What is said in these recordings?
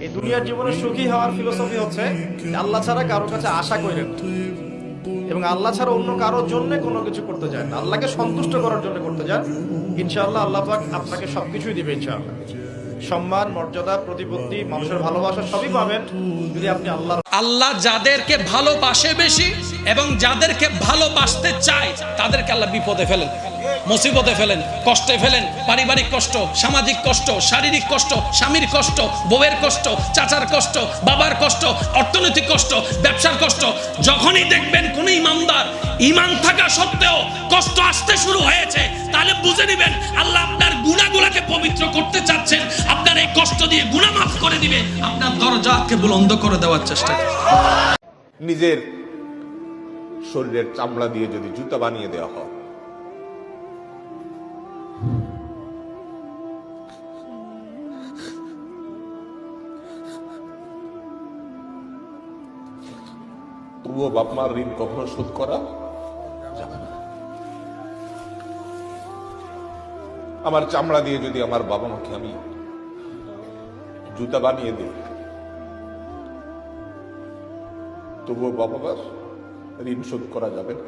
এই দুনিয়ার জীবনে সুখী হওয়ার ফিলোসফি হচ্ছে আল্লাহ ছাড়া কারো কাছে আশা করেন এবং আল্লাহ ছাড়া অন্য কারোর জন্য কোনো কিছু করতে যান না, আল্লাহকে সন্তুষ্ট করার জন্য করতে যান। ইনশাআল্লাহ আল্লাহ পাক আপনাকে সবকিছুই দিবে ইনশাআল্লাহ। সম্মান, মর্যাদা, প্রতিপত্তি, মানুষের ভালোবাসা সবই পাবেন যদি আপনি আল্লাহ যাদেরকে ভালোবাসে বেশি এবং যাদেরকে ভালোবাসতে চায় তাদেরকে আল্লাহ বিপদে ফেলেন, মুসিবতে ফেলেন, কষ্টে ফেলেন। পারিবারিক কষ্ট, সামাজিক কষ্ট, শারীরিক কষ্ট, স্বামীর কষ্ট, বউয়ের কষ্ট, চাচার কষ্ট, বাবার কষ্ট, অর্থনৈতিক কষ্ট, ব্যবসার কষ্ট। যখনই দেখবেন কোন ইমানদার ইমান থাকা সত্ত্বেও কষ্ট আসতে শুরু হয়েছে, তাহলে বুঝে নেবেন আল্লাহ আপনার গুনাহগুলোকে পবিত্র করতে চাচ্ছেন। আপনার এই কষ্ট দিয়ে গুনাহ মাফ করে দিবে, আপনার দরজাকে বুলন্দ করে দেওয়ার চেষ্টা করবে। নিজের শরীরের চামড়া দিয়ে যদি জুতা বানিয়ে দেওয়া হয়, তবুও বাপ মার ঋণ কখনো শোধ করা যাবে না। আমার চামড়া দিয়ে যদি আমার বাবা মাকে আমি জুতা বানিয়ে দিই, তবুও বাবা মার ঋণ শোধ করা যাবে না।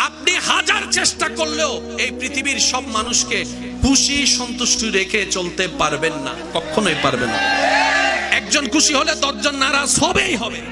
আপনি হাজার চেষ্টা করলেও এই পৃথিবীর সব মানুষকে খুশি সন্তুষ্টি রেখে চলতে পারবেন না, কখনোই পারবেন না। একজন খুশি হলে 10 জন নারাজ হবেই হবে।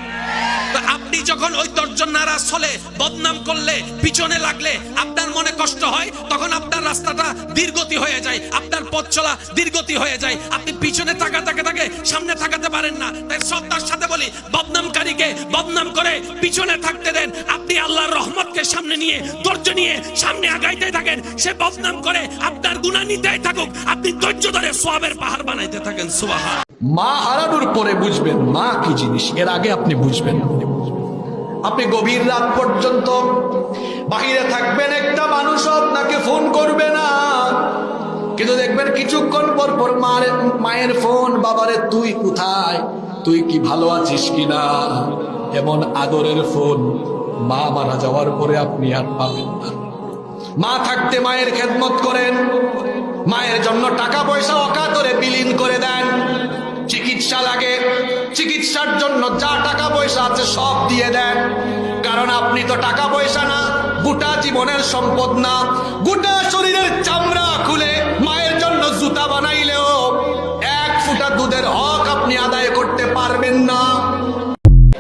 আপনি যখন ওই 10 জন নারাজ হলে, বদনাম করলে, পিছনে লাগলে আপনার মনে কষ্ট হয়, তখন আপনার রাস্তাটা দীর্ঘতি হয়ে যায়, আপনার পথ চলা দীর্ঘতি হয়ে যায়। আপনি পিছনে তাকাতে সামনে তাকাতে পারেন না। তাই শ্রদ্ধার সাথে বলি, বদনামকারীকে বদনাম করে পিছনে থাকতে দেন। আপনি আল্লাহর রহমতকে সামনে নিয়ে, ধৈর্য নিয়ে সামনে আগাইতে থাকেন। সে বদনাম করে আপনার গুনাহ নিতেই থাকুক, আপনি ধৈর্য ধরে সওয়াবের পাহাড় বানাইতে থাকেন। সুবহান। মা হারানোর পরে বুঝবেন মা কি জিনিস, এর আগে আপনি বুঝবেন। আপনি গভীর রাত পর্যন্ত বাহিরে থাকবেন, একটা মানুষ আপনাকে ফোন করবে না, কিন্তু দেখবেন কিছুক্ষণ পর পর মায়ের ফোন, বাবারে তুই কোথায়, তুই কি ভালো আছিস কিনা। এমন আদরের ফোন মা মারা যাওয়ার পরে আপনি আর পাবেন না। মা থাকতে মায়ের খেদমত করেন, মায়ের জন্য টাকা পয়সা অকাতরে বিলীন করে দেন। চিকিৎসা লাগে, চিকিৎসার জন্য যা টাকা পয়সা আছে সব দিয়ে দেন। কারণ আপনি তো টাকা পয়সা না, গোটা জীবনের সম্পদ না, গোটা শরীরের চামড়া খুলে মায়ের জন্য জুতা বানাইলেও 1 ফোঁটা দুধের হক আপনি আদায় করতে পারবেন না।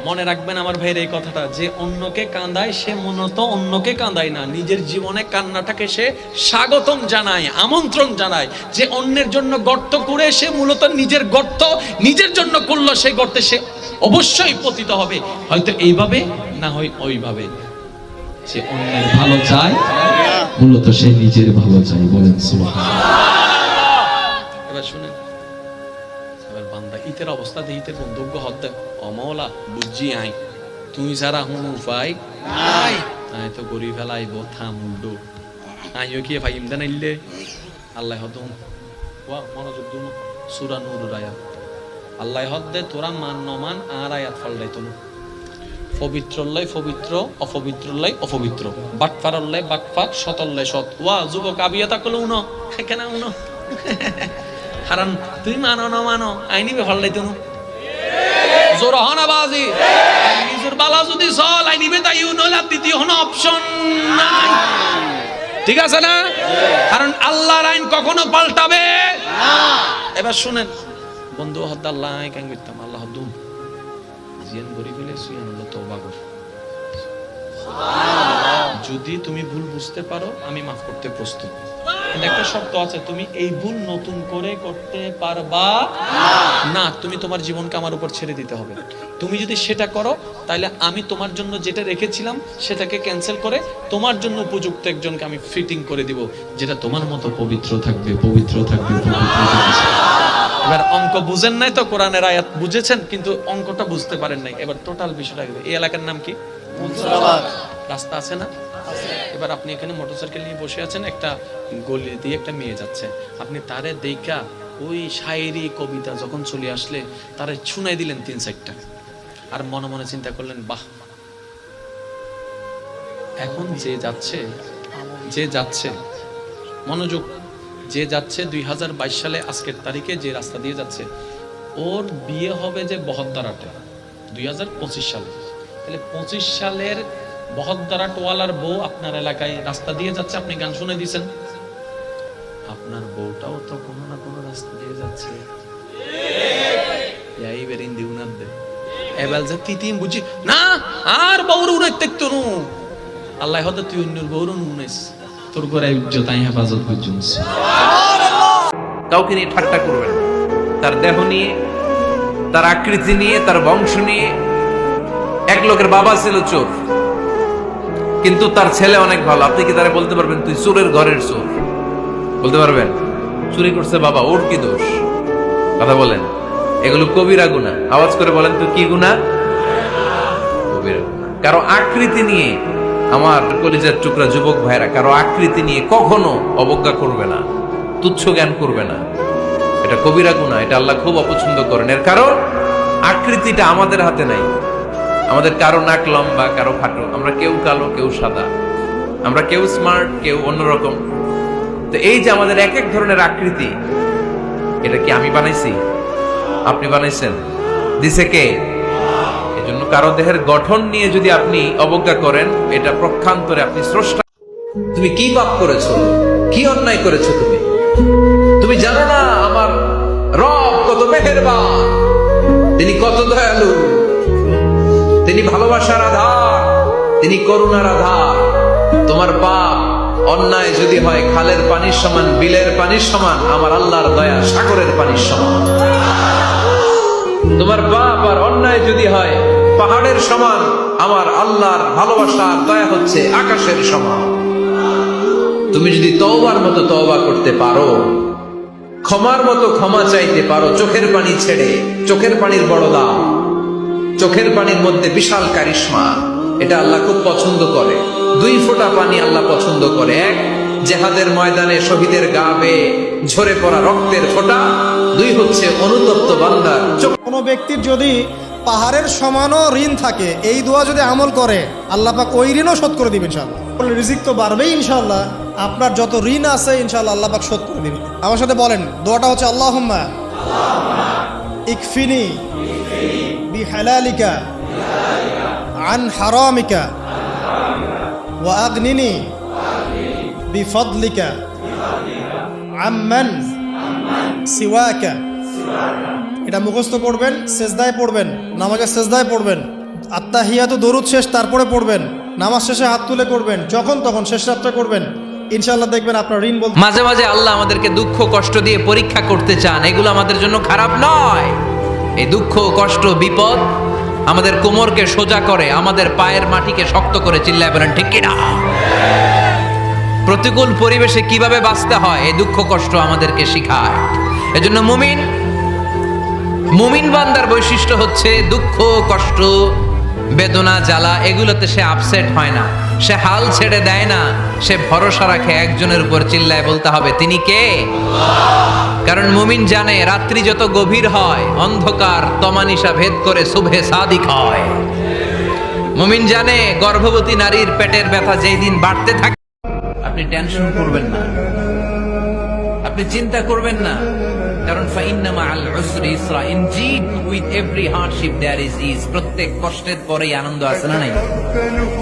মনে রাখবেন আমার ভাইয়ের এই কথাটা, যে অন্যকে কাঁদায় সে মূলত অন্যকে কাঁদায় না, নিজের জীবনে কান্নাটাকে সে স্বাগতম জানায়, আমন্ত্রণ জানায়। যে অন্যের জন্য গর্ত করে সে মূলত নিজের গর্ত নিজের জন্য করলো, সেই গর্তে সে অবশ্যই পতিত হবে, হয়তো এইভাবে না হয় ওইভাবে। সে অন্যের ভালো চায়, মূলত সে নিজের ভালো চায়। বলেন সুবহানাল্লাহ। এবার শুনেন, বান্দা ইতের অবস্থা দিয়ে ইতের বন্ধুজ্ঞ হতে অমলা বুঝি আই, তুই যারা হুন উপায় নাই, আই তো গরি ফেলাইব থামুন্ডু আইও কি ভাই ইমদান আইলে আল্লাহ হদ ওয়া মনোযোগ দুন সূরা নূর আয়াত আল্লাহ হদ দে তোরা মান নমান আর আয়াত ফললাই তুমি পবিত্রল্লাই পবিত্র, অপবিত্রল্লাই অপবিত্র, বাটফারল্লাই বাটফার, সতল্লাই সৎ। ওয়া যুবক আবিয়াতা কল উনো কেন উনো কারণ তুই মানো না মানো আইনি বেফাল্লাই তুমি জোর হনা বাজি নিজের বালা যদি চল আইনিবে তাই নইলা দ্বিতীয় কোনো অপশন নাই। ঠিক আছে না? কারণ আল্লাহর আইন কখনো পাল্টাবে না। এবার শুনেন বন্ধু, হদ আল্লাহ কেন করতাম আল্লাহ দুম জিয়ান গরি ফেলে সুয়ান আল্লাহ তওবা কর। যদি তুমি ভুল বুঝতে পারো আমি মাফ করতে প্রস্তুত। একটা শর্ত আছে, তুমি এই ভুল নতুন করে করতে পারবা না। তুমি তোমার জীবনকে আমার উপর ছেড়ে দিতে হবে। তুমি যদি সেটা করো তাহলে আমি তোমার জন্য যেটা রেখেছিলাম সেটাকে ক্যান্সেল করে তোমার জন্য উপযুক্ত একজনকে আমি ফিটিং করে দিব, যেটা তোমার মতো পবিত্র থাকবে, পবিত্র থাকবে, পবিত্র থাকবে। এবার অঙ্ক বুঝেন নাই তো, কোরআনের আয়াত বুঝেছেন কিন্তু অঙ্কটা বুঝতে পারেন নাই। এবার টোটাল বিষয়টা, এই এলাকার নাম কি? মুন্সিরাবাদ। রাস্তা আছে না? এবার আপনি এখানে মোটরসাইকেল নিয়ে বসে আছেন, একটা গলি দিয়ে একটা মেয়ে যাচ্ছে, আপনি তারে দেখা ওই শায়েরি কবিতা যখন চলে আসলে তারে শুনাই দিলেন 3-4টা, আর মনে মনে চিন্তা করলেন বাহ, এখন যে যাচ্ছে মনোযোগ, যে যাচ্ছে 2022 সালে আজকের তারিখে যে রাস্তা দিয়ে যাচ্ছে, ওর বিয়ে হবে যে বহদ্দারাটে 2025 সালে, তাহলে 25 সালের বহদ্দারাটওয়ালার বউ আপনার এলাকায় রাস্তা দিয়ে যাচ্ছে, আপনি গান শুনে দিয়েছেন, আপনার বউটাও তো কোনো না কোনো রাস্তা দিয়ে যাচ্ছে। এই বেরিন দিউনার দে এবাল যে তিতিম বুঝি না আর বউর উড়ে দেখতো নু আল্লাহ হতে তুই অন্যর বউর নুনেস তোর করে ইজ্জত আই হেফাজত করছিস। কাউকে নিয়ে ঠাট্টা করবেন না। তার দেহ নিয়ে, তার আকৃতি নিয়ে, তার বংশ নিয়ে। এক লোকের বাবা ছিল চোর, কিন্তু তার ছেলে অনেক ভালো। আপনি কি তারা বলতে পারবেন তুই চোরের ঘরের চোর? বলতে পারবেন? চুরি করছে বাবা, ওর কি দোষ? কথা বলেন। এগুলো কবিরা গুনাহ। আওয়াজ করে বলেন তো কি গুনাহ? কবিরা গুনাহ। কারো আকৃতি নিয়ে, আমার কলিজার টুকরা যুবক ভাইরা, কারো আকৃতি নিয়ে কখনো অবজ্ঞা করবে না, তুচ্ছ জ্ঞান করবে না। এটা কবিরা গুনাহ, এটা আল্লাহ খুব অপছন্দ করেন। এর কারণ আকৃতিটা আমাদের হাতে নাই। আমাদের কারো নাক লম্বা, কারো খাটো, আমরা কেউ কালো, কেউ সাদা, আমরা কেউ স্মার্ট, কেউ অন্যরকম। তো এই যে আমাদের এক এক ধরনের আকৃতি, এটা কি আমি বানাইছি? আপনি বানাইছেন? দিছে কে? এজন্য কারো দেহের গঠন নিয়ে যদি আপনি অবজ্ঞা করেন, এটা প্রক্ষান্তরে আপনি স্রষ্টা। তুমি কি পাপ করেছো? কি অন্যায় করেছো? তুমি জানো না আমার রব কত মেহেরবান, তিনি কত দয়ালু, তিনি ভালোবাসার আধার, তিনি করুণার আধার। তোমার পাপ অন্যায় যদি হয় খালের পানির সমান, বিলের পানির সমান, আমার আল্লাহর দয়া সাগরের পানির সমান। তোমার পাপ আর অন্যায় যদি হয় পাহাড়ের সমান, আমার আল্লাহর ভালোবাসার দয়া হচ্ছে আকাশের সমান। তুমি যদি তওবার মতো তওবা করতে পারো, ক্ষমার মতো ক্ষমা চাইতে পারো, চোখের পানি ছেড়ে, চোখের পানির বড় দাম, চোখের পানির মধ্যে বিশাল কারিশমা, এটা আল্লাহ খুব পছন্দ করে। 2 ফোঁটা পানি আল্লাহ পছন্দ করে। এক, জেহাদের ময়দানে শহীদের গা বেয়ে ঝরে পড়া রক্তের ফোঁটা। 2 হচ্ছে অনুতপ্ত বান্দার চোখ। কোনো ব্যক্তির যদি পাহাড়ের সমানও ঋণ থাকে, এই দোয়া যদি আমল করে, আল্লাহ পাক ওই ঋণও শোধ করে দিবেন ইনশাআল্লাহ। রিজিক তো বাড়বেই ইনশাআল্লাহ, আপনার যত ঋণ আছে ইনশাআল্লাহ আল্লাহ পাক শোধ করে দিবেন। আমার সাথে বলেন, দোয়াটা হচ্ছে আল্লাহুম্মা ইকফিনি বিহালালিকা আন হারামিকা ওয়া আগনিনি বিফদলিকা আম্মান সিওয়াকা। এটা মুখস্থ করবেন, সেজদায় পড়বেন, নামাজের সেজদায় পড়বেন, আত্তাহিয়াতু দরুদ শেষ তারপরে পড়বেন, নামাজ শেষে হাত তুলে করবেন, যখন তখন শেষ রাত্রে করবেন, ইনশাআল্লাহ দেখবেন আপনার ঋণ বলতে। মাঝে মাঝে আল্লাহ আমাদেরকে দুঃখ কষ্ট দিয়ে পরীক্ষা করতে চান, এগুলো আমাদের জন্য খারাপ নয়। এই দুঃখ কষ্ট বিপদ আমাদের কোমরকে সোজা করে, আমাদের পায়ের মাটিকে শক্ত করে। চিল্লায় বলেন ঠিক কিনা? প্রতিকূল পরিবেশে কিভাবে বাঁচতে হয় এই দুঃখ কষ্ট আমাদেরকে শিখায়। এজন্য মুমিন বান্দার বৈশিষ্ট্য হচ্ছে দুঃখ কষ্ট বেদনা জ্বালা এগুলোতে সে আপসেট হয় না, সে হাল ছেড়ে দেয় না, সে ভরসা রাখে একজনের উপর। চিল্লায় বলতে হবে তিনি কে? কারণ মুমিন জানে রাত্রি যত গভীর হয় অন্ধকার তমানিসা ভেদ করে সুবহে সাদিক হয়। মুমিন জানে গর্ভবতী নারীর পেটের ব্যথা যেই দিন বাড়তে থাকে। আপনি টেনশন করবেন না, আপনি চিন্তা করবেন না, কারণ ফাইন্না মাআল উসরি ইসরা। Indeed with every hardship there is ease. প্রত্যেক কষ্টের পরেই আনন্দ আছে না নাই?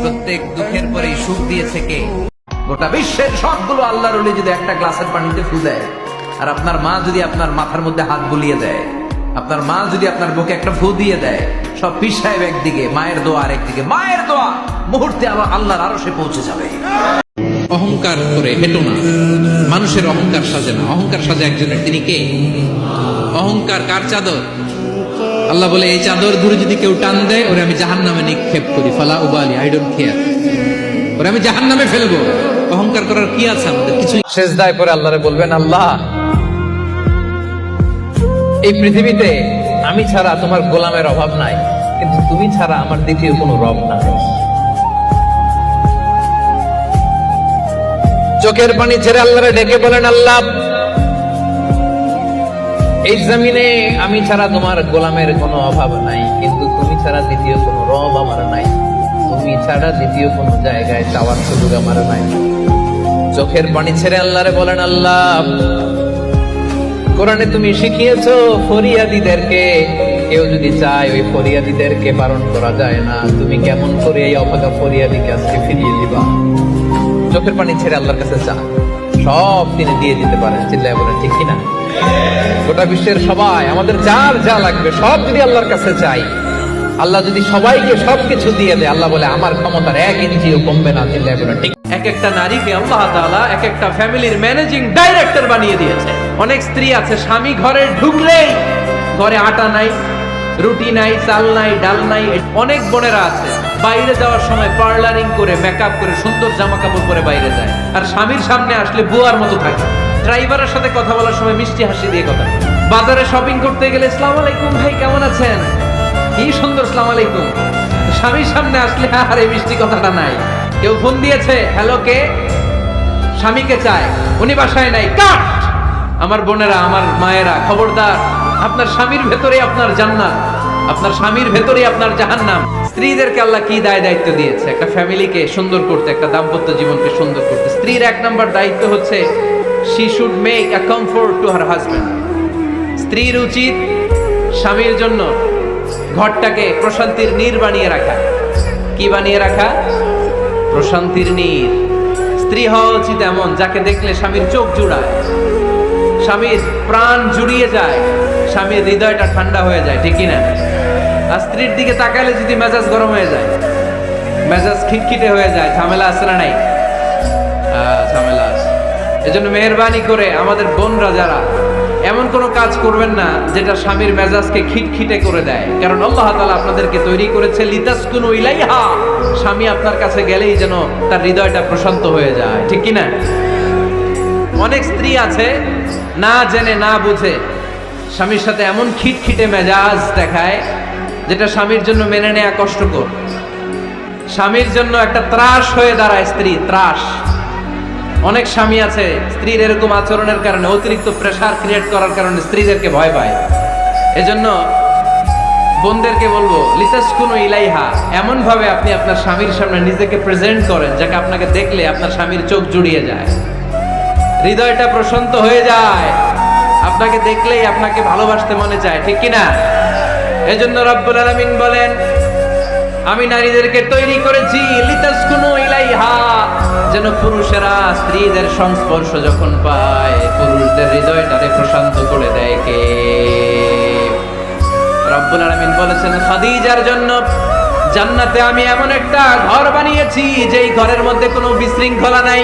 প্রত্যেক দুঃখের পরেই সুখ দিয়েছে কে? গোটা বিশ্বের সবগুলো আল্লাহর ওলি যদি একটা গ্লাসের পানিতে ফু দেয়, আর আপনার মা যদি আপনার মাথার মধ্যে হাত বুলিয়ে দেয়, আপনার মা যদি আপনার বুকে একটা ফু দিয়ে দেয়, সব পীর সাহেব একদিকে, মায়ের দোয়া আরেকদিকে, মায়ের দোয়া মুহূর্তে আবার আল্লাহর আরশে পৌঁছে যাবে। অহংকার করে হেঁটো না, মানুষের অহংকার সাজে না, অহংকার সাজে একজনের। তিনি কে? অহংকার কার চাদর? আল্লাহ বলে এই চাদর ধরে যদি কেউ টান দেয়, ওরে আমি জাহান্নামে নিক্ষেপ করি। ফালা উবালি, আই ডোন্ট কেয়ার, ওরে আমি জাহান্নামে ফেলবো। অহংকার করার কি আছে আমাদের? কিছু। সেজদায় পরে আল্লাহরে বলবেন, আল্লাহ এই পৃথিবীতে আমি ছাড়া তোমার গোলামের অভাব নাই, কিন্তু তুমি ছাড়া আমার দ্বিতীয় কোনো রব নাই। চোখের পানি ছেড়ে আল্লাহরে ডেকে বলেন, আল্লাহ এই জমিনে আমি ছাড়া তোমার গোলামের কোনো অভাব নাই, কিন্তু তুমি ছাড়া দ্বিতীয় কোনো রব আমার নাই, তুমি ছাড়া দ্বিতীয় কোনো জায়গায় চাওয়ার সুযোগ আমার নাই। চোখের পানি ছেড়ে আল্লাহরে বলেন, আল্লাহ কোরআনে তুমি শিখিয়েছো ফরিয়াদীদেরকে, কেউ যদি চায় ওই ফরিয়াদীদেরকে বারণ করা যায় না, তুমি কেমন করে এই অভাগা ফরিয়াদীকে আজকে ফিরিয়ে দিবা? চোখের পানি ছেড়ে আল্লাহর কাছে চা, সব তিনি দিয়ে দিতে পারেন। চিল্লায় বলেন ঠিক কিনা? গোটা বিশ্বের সবাই আমাদের যার যা লাগবে সব যদি আল্লাহর কাছে চাই, আল্লাহ যদি সবাইকে সবকিছু দিয়ে দেয়, আল্লাহ বলে আমার ক্ষমতার 1 ইঞ্চিও কমবে না। চিল্লায় বলেন ঠিক। এক একটা নারীকে আল্লাহ তাআলা এক একটা ফ্যামিলির ম্যানেজিং ডাইরেক্টর বানিয়ে দিয়েছে। অনেক স্ত্রী আছে স্বামী ঘরে ঢুকলেই ঘরে আটা নাই, রুটি নাই, চাল নাই, ডাল নাই। অনেক বোনেরা আছে বাইরে যাওয়ার সময় পার্লারিং করে মেকআপ করে সুন্দর জামা কাপড় পরে বাইরে যায়, আর স্বামীর সামনে আসলে বুয়ার মতো থাকে। ড্রাইভারের সাথে কথা বলার সময় মিষ্টি হাসি দিয়ে কথা বলে। বাজারে শপিং করতে গেলে আসসালামু আলাইকুম ভাই কেমন আছেন, কি সুন্দর আসসালামু আলাইকুম। স্বামীর সামনে আসলে আর এই মিষ্টি কথাটা নাই। কেউ ফোন দিয়েছে, হ্যালো কে? স্বামীকে চায়, উনি বাসায় নাই, কাট। আমার বোনেরা, আমার মায়েরা, খবরদার, আপনার স্বামীর ভেতরে আপনার জান্নাত, আপনার স্বামীর ভেতরে আপনার জাহান্নাম। স্ত্রীদেরকে আল্লাহ কি দায়িত্ব দিয়েছে? একটা ফ্যামিলিকে সুন্দর করতে, একটা দাম্পত্য জীবনকে সুন্দর করতে। স্ত্রীর 1 নম্বর দায়িত্ব হচ্ছে she should make a comfort to her husband. স্ত্রীর উচিত স্বামীর জন্য ঘরটাকে প্রশান্তির নীড় বানিয়ে রাখা। কি বানিয়ে রাখা? প্রশান্তির নীড়। স্ত্রী হওয়া উচিত এমন যাকে দেখলে স্বামীর চোখ জুড়ায়, স্বামীর প্রাণ জুড়িয়ে যায়, স্বামীর হৃদয়টা ঠান্ডা হয়ে যায়, ঠিক কিনা? আর স্ত্রীর দিকে তাকালে যদি মেজাজ গরম হয়ে যায়, মেজাজ খিটখিটে হয়ে যায়, ঝামেলা আছে না নাই? ঝামেলা আছে। এজন্য মেহেরবানি করে আমাদের বোনরা যারা, এমন কোনো কাজ করবেন না যেটা স্বামীর মেজাজকে খিটখিটে করে দেয়। কারণ আল্লাহ তাআলা আপনাদেরকে তৈরি করেছে লিতাসকুনু ইলাইহা, স্বামী আপনার কাছে গেলেই যেন তার হৃদয়টা প্রশান্ত হয়ে যায়, ঠিক কিনা? অনেক স্ত্রী আছে না জেনে না বুঝে স্বামীর সাথে এমন খিটখিটে মেজাজ দেখায় যেটা স্বামীর জন্য মেনে নেওয়া কষ্টকর। স্বামীর জন্য একটা ত্রাস হয়ে দাঁড়ায় স্ত্রী, ত্রাস। অনেক স্বামী আছে স্ত্রীর এরকম আচরণের কারণে, অতিরিক্ত প্রেসার ক্রিয়েট করার কারণে স্ত্রীদেরকে ভয় পায়। এজন্য বোনদেরকে বলবো, লিতাসকুনু ইলাইহা, এমন ভাবে আপনি আপনার স্বামীর সামনে নিজেকে প্রেজেন্ট করেন যাকে আপনাকে দেখলে আপনার স্বামীর চোখ জুড়িয়ে যায়, হৃদয়টা প্রশান্ত হয়ে যায়, আপনাকে দেখলেই আপনাকে ভালোবাসতে মনে চায়, ঠিক কিনা? এজন্য রব্বুল আলামিন বলেন, আমি নারীদেরকে তৈরি করেছি লিতাসকুনু ইলাইহা, যেন পুরুষেরা স্ত্রীদের সংস্পর্শ যখন পায় পুরুষদের হৃদয়টাকে প্রশান্ত করে দেয়। কে? রব্বুল আলামিন বলেছেন, খাদিজার জন্য জান্নাতে আমি এমন একটা ঘর বানিয়েছি যেই ঘরের মধ্যে কোনো বিশৃঙ্খলা নাই।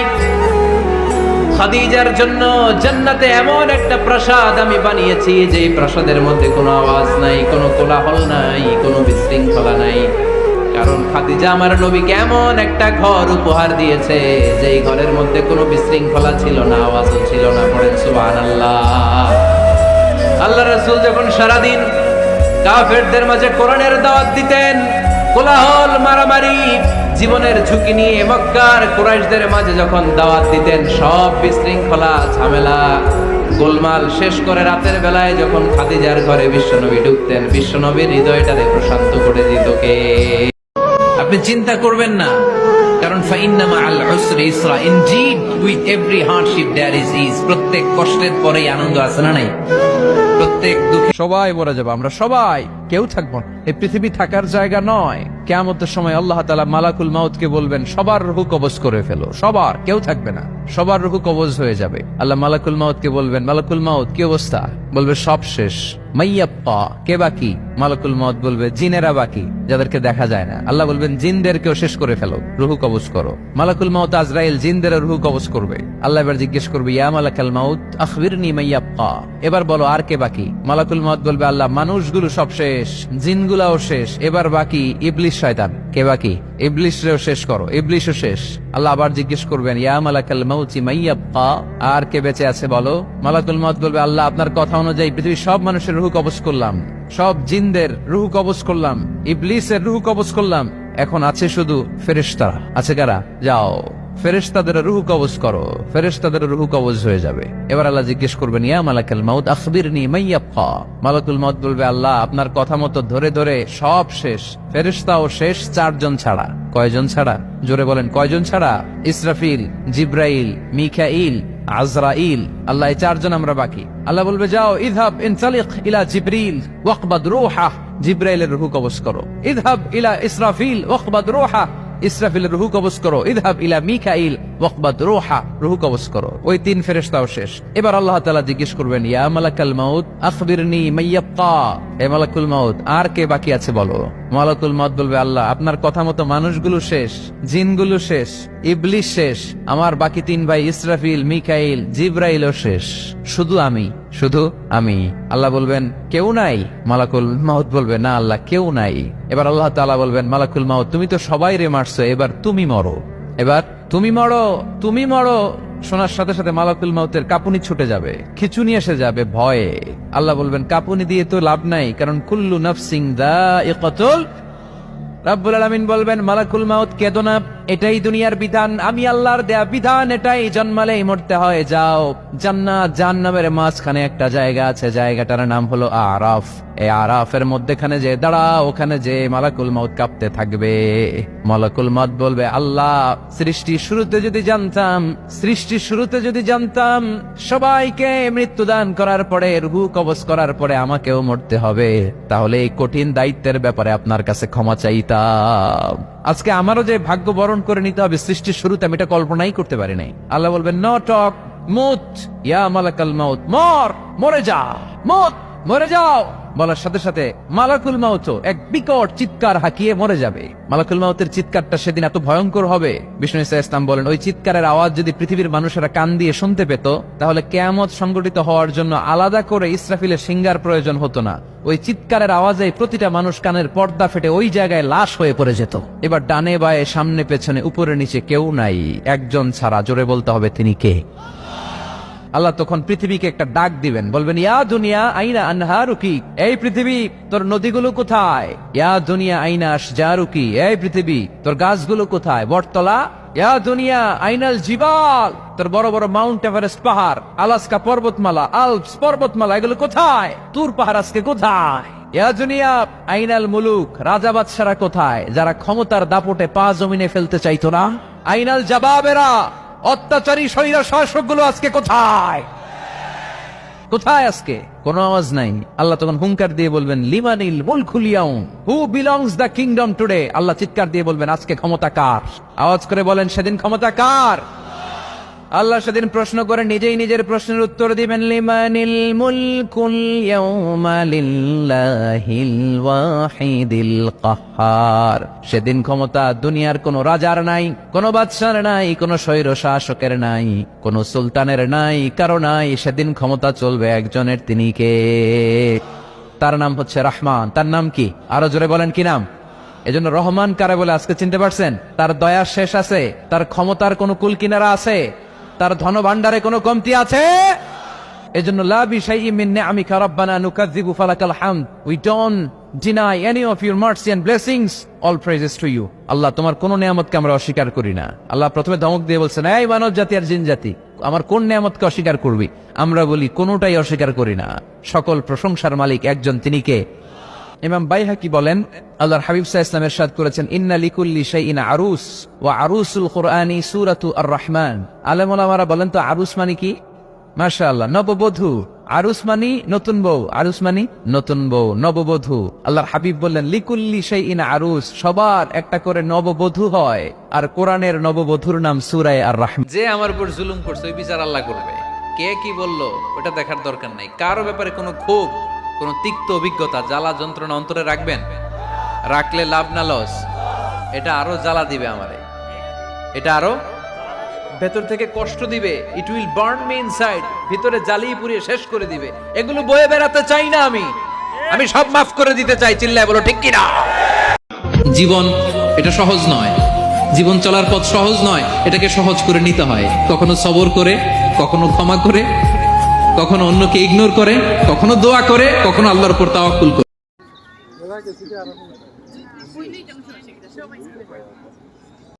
খাদিজার জন্য জান্নাতে এমন একটা প্রাসাদ আমি বানিয়েছি যেই প্রাসাদের মধ্যে কোনো আওয়াজ নাই, কোনো কোলাহল নাই, কোনো বিশৃঙ্খলা নাই। কারণ খাদিজা আমার নবীকে এমন একটা ঘর উপহার দিয়েছে যেই ঘরের মধ্যে কোনো বিশৃঙ্খলা ছিল না, আওয়াজও ছিল না। পড়েন সুবহানাল্লাহ। আল্লাহ রাসূল যখন সারাদিন কাফেরদের মাঝে কোরআনের দাওয়াত দিতেন, কোলাহল, মারামারি, জীবনের ঝুঁকি নিয়ে মক্কার কুরাইশদের মাঝে যখন দাওয়াত দিতেন, সব বিশৃঙ্খলা, ঝামেলা, গোলমাল শেষ করে রাতের বেলায় যখন খাদিজার ঘরে বিশ্বনবী ঢুকতেন, বিশ্বনবীর হৃদয়টারে প্রশান্ত করে দিত কে? আপনি চিন্তা করবেন না, কারণ ফাইন্না মাআল উসরি ইসরা, indeed with every hardship there is ease. প্রত্যেক কষ্টের পরেই আনন্দ আছে না নাই? প্রত্যেক দুঃখে সবাই মরে যাবে, আমরা সবাই, কেউ থাকবো না। এই পৃথিবী থাকার জায়গা নয়। কিয়ামতের সময় আল্লাহ তাআলা মালাকুল মাউতকে বলবেন, সবার রূহ কবজ করে ফেলো, সবার, কেউ থাকবে না, সবার রূহ কবজ হয়ে যাবে। আল্লাহ মালাকুল মাউতকে বলবেন, মালাকুল মাউত কি অবস্থা? বলবে সব শেষ। মাইয়াপ্পা, কে বাকি? মালাকুল মাউত বলবে জিনেরা বাকি, যাদেরকে দেখা যায় না। আল্লাহ বলবেন জিনদেরকেও শেষ করে ফেলো, রূহ কবজ করো। মালাকুল মাউত আজরাইল জিনদের রূহ কবজ করবে। আল্লাহ এবার জিজ্ঞেস করবে, ইয়া মালাকাল মাউত আখবিরনি মাইয়াপ্পা, এবার বলো আর কে বাকি? মালাকুল মাউত বলবে, আল্লাহ মানুষগুলো সব শেষ, জিনগুলাও শেষ, এবার বাকি ইবলিস শয়তান। কে বাকি? ইবলিসরেও শেষ করো, ইবলিসও শেষ। আল্লাহ আবার জিজ্ঞেস করবেন, ইয়া মালাকাল মাউতি মাইয়াবকা, আর কে বেঁচে আছে বলো? মালাকুল মাউত বলবে, আল্লাহ আপনার কথা অনুযায়ী পৃথিবীর সব মানুষের রূহ কবজ করলাম, সব জিনদের রূহ কবজ করলাম, ইবলিসের রূহ কবজ করলাম, এখন আছে শুধু ফেরেশতারা। আছে কারা? যাও ফেরেশতাদের রূহ কবজ করো, ফেরেশতাদের রূহ কবজ হয়ে যাবে। এবার আল্লাহ জিজ্ঞেস করবেন, ইয়া মালাকুল মাউত আখবিরনি মাইয়াবকা। মালাকুল মাউত বলবে, আল্লাহ আপনার কথা মতো ধরে ধরে সব শেষ, ফেরেশতাও শেষ, 4 জন ছাড়া। কয়জন ছাড়া? জোরে বলেন, কয়জন ছাড়া? ইসরাফিল, জিব্রাইল, মিকাইল, আজরাইল। আল্লাহ, এই 4 জন আমরা বাকি। আল্লাহ বলবে, যাও ইযহাব ইনতালিক ইলা জিবরিল ওয়াকবাদ রূহাহ, জিব্রাইলের রূহ কবজ করো। ইযহাব ইলা ইসরাফিল ওয়াকবাদ রূহাহ, ইসরাফিলের রূহ কবজ করো। ইযহাব ইলা মিকাইল ওয়াকবাদ রূহা, রূহ কবজ করো। ওই 3 ফেরেশতাও শেষ। এবার আল্লাহ তাআলা জিজ্ঞেস করবেন, ইয়া মালাকাল মাউত আখবিরনি মাইয়াবকা। হে মালাকুল মাউত, আর কে বাকি আছে বলো। মালাকুল মাউত বলবে, আল্লাহ আপনার কথা মতো মানুষগুলো শেষ, জিনগুলো শেষ, ইবলিস শেষ, আমার বাকি 3 ভাই ইসরাফিল, মিকাইল, জিব্রাইলও শেষ, শুধু আমি, শুধু আমি। আল্লাহ বলবেন, কেউ নাই? মালাকুল মাউত বলবে, না আল্লাহ, কেউ নাই। এবার আল্লাহ তাআলা বলবেন, মালাকুল মাউত তুমি তো সবাই রে মারছো, এবার তুমি মরো, এবার তুমি মরো, তুমি মরো। শোনার সাথে সাথে মালাকুল মাউতের কাঁপুনি ছুটে যাবে, খিচুনি এসে যাবে ভয়ে। আল্লাহ বলবেন, কাঁপুনি দিয়ে তো লাভ নাই, কারণ কুল্লু নাফসিন যায়িকাতুল। রাব্বুল আলামিন বলবেন, মালাকুল মাউত কেঁদো না, এটাই দুনিয়ার বিধান, আমি আল্লাহর দেয়া বিধান, এটাই জন্মালেই মরতে হয়। যাও, জান্নাত জাহান্নামের মাঝখানে একটা জায়গা আছে, জায়গাটার নাম হলো আরাফ। এই আরাফের মধ্যখানে যে দাঁড়াও, ওখানে যে মালাকুল মাউত কাঁপতে থাকবে। মালাকুল মাউত বলবে, আল্লাহ সৃষ্টির শুরুতে যদি জানতাম, সৃষ্টির শুরুতে যদি জানতাম সবাইকে মৃত্যুদান করার পরে, রূহ কবজ করার পরে আমাকেও মরতে হবে, তাহলে এই কঠিন দায়িত্বের ব্যাপারে আপনার কাছে ক্ষমা চাইতাম। আজকে আমারও যে ভাগ্য বরণ করে নিতে হবে সৃষ্টির শুরুতে, আমি এটা কল্পনাই করতে পারি নাই। আল্লাহ বলবেন, নো টক, মুত ইয়া মালাকাল মাউত, মর, মরে যা, মুত, মরে যাও। বলার সাথে সাথে মালাকুল মাউত এক বিকট চিৎকার হাঁকিয়ে মরে যাবে। মালাকুল মাউতের চিৎকারটা সেদিন এত ভয়ঙ্কর হবে, বিষ্ণু ঈসা ইসলাম বলেন, ওই চিৎকারের আওয়াজ যদি পৃথিবীর মানুষেরা কান দিয়ে শুনতে পেত, তাহলে কিয়ামত সংগঠিত হওয়ার জন্য আলাদা করে ইসরাফিলের সিঙ্গার প্রয়োজন হতো না। ওই চিৎকারের আওয়াজে প্রতিটা মানুষ কানের পর্দা ফেটে ওই জায়গায় লাশ হয়ে পড়ে যেত। এবার ডানে বায়ে সামনে পেছনে উপরে নিচে কেউ নাই, একজন ছাড়া। জোরে বলতে হবে, তিনি কে? আল্লাহ তখন পৃথিবীকে একটা ডাক দিবেন, বলবেন, ইয়া দুনিয়া আইনা আনহারুকি, এই পৃথিবী তোর নদীগুলো কোথায়? ইয়া দুনিয়া আইনা আশজারুকি, এই পৃথিবী তোর গাছগুলো কোথায়? বটতলা। ইয়া দুনিয়া আইনাল জিবাল, তোর বড় বড় মাউন্ট এভারেস্ট পাহাড়, আলাস্কা পর্বতমালা, আলপস পর্বতমালা, এগুলো কোথায়? তুর পাহাড় আজকে কোথায়? ইয়া দুনিয়া আইনাল মুলুক, রাজা বাদশারা কোথায়, যারা ক্ষমতার দাপটে পা জমিনে ফেলতে চাইতো না? আইনাল জাবাবেরা, অত্যাচারী স্বৈর শাসকগুলো আজকে কোথায়? কোথায় আজকে? কোন আওয়াজ নাই। আল্লাহ তখন হুঙ্কার দিয়ে বলবেন, লিমানিল মুলকুল ইয়াউম, who belongs the kingdom today. আল্লাহ চিৎকার দিয়ে বলবেন, আজকে ক্ষমতা কার? আওয়াজ করে বলেন, সেদিন ক্ষমতা কার? আল্লাহ সেদিন প্রশ্ন করে নিজেই নিজের প্রশ্নের উত্তর দিবেন, লিমানিল মুলকুল ইয়াউমা লিল্লাহিল ওয়াহিদিল কাহ্হার। সেদিন ক্ষমতা দুনিয়ার কোন রাজার নাই, কোন বাদশার নাই, কোন স্বৈর শাসকের নাই, কোন সুলতানের নাই, কারো নাই। সেদিন ক্ষমতা চলবে একজনের, তিনি কে? তার নাম হচ্ছে রহমান। তার নাম কি? আরো জোরে বলেন, কি নাম? এজন্য রহমান কারে বলে আজকে চিনতে পারছেন? তার দয়ার শেষ আছে? তার ক্ষমতার কোন কুল কিনারা আছে? তার ধন ভান্ডারে কোনো কমতি আছে? এজন্য লা বিশাইইন মিন নিআমিকা রাব্বানা নুকাযযিবু ফালাকাল হামদ, we don't deny any of your mercy and blessings, all praises to you. আল্লাহ তোমার কোন নিয়ামতকে আমরা অস্বীকার করি না। আল্লাহ প্রথমে ধমক দিয়ে বলছেন, এই মানব জাতি আর জিন জাতি, আমার কোন নিয়ামতকে অস্বীকার করবি? আমরা বলি কোনটাই অস্বীকার করি না। সকল প্রশংসার মালিক একজন, তিনি কে? ইমাম বাইহাকি বলেন, আল্লাহর হাবিব সাল্লাল্লাহু আলাইহি ওয়াসাল্লাম ইরশাদ করেছেন, ইন্না লিকুল্লি শাইইন আরুস ওয়া আরুসুল কুরআনি সূরাতু আর-রাহমান। আলেম ওলামারা বলেন তো আরুস মানে কি? মাশাআল্লাহ, নববধূ। আরুস মানে নতুন বউ, আরুস মানে নতুন বউ, নববধূ। আল্লাহর হাবিব বললেন, লিকুল্লি শাইইন আরুস, সবার একটা করে নববধূ হয়, আর কোরআনের নববধূর নাম সূরা আর-রাহমান। যে আমার উপর জুলুম করছে ওই বিচার আল্লাহ করবে। কে কি বললো ওটা দেখার দরকার নাই। কারো ব্যাপারে কোনো ক্ষোভ, কোন তিক্ত অভিজ্ঞতা, জ্বালা যন্ত্রণা অন্তরে রাখবেন? রাখলে লাভ না লস? এটা আরো জ্বালা দিবে আমারে, এটা আরো ভেতর থেকে কষ্ট দিবে। It will burn me inside, ভিতরে জ্বালিয়ে পুড়িয়ে শেষ করে দিবে। এগুলো বয়ে বেড়াতে চাই না আমি সব মাফ করে দিতে চাই। চিল্লায় বলো ঠিক কিনা? জীবন এটা সহজ নয়, জীবন চলার পথ সহজ নয়, এটাকে সহজ করে নিতে হয়। কখনো সবর করে, কখনো ক্ষমা করে, কখনো অন্যকে ইগনোর করে, কখনো দোয়া করে, কখনো আল্লাহর উপর তাওয়াক্কুল করে।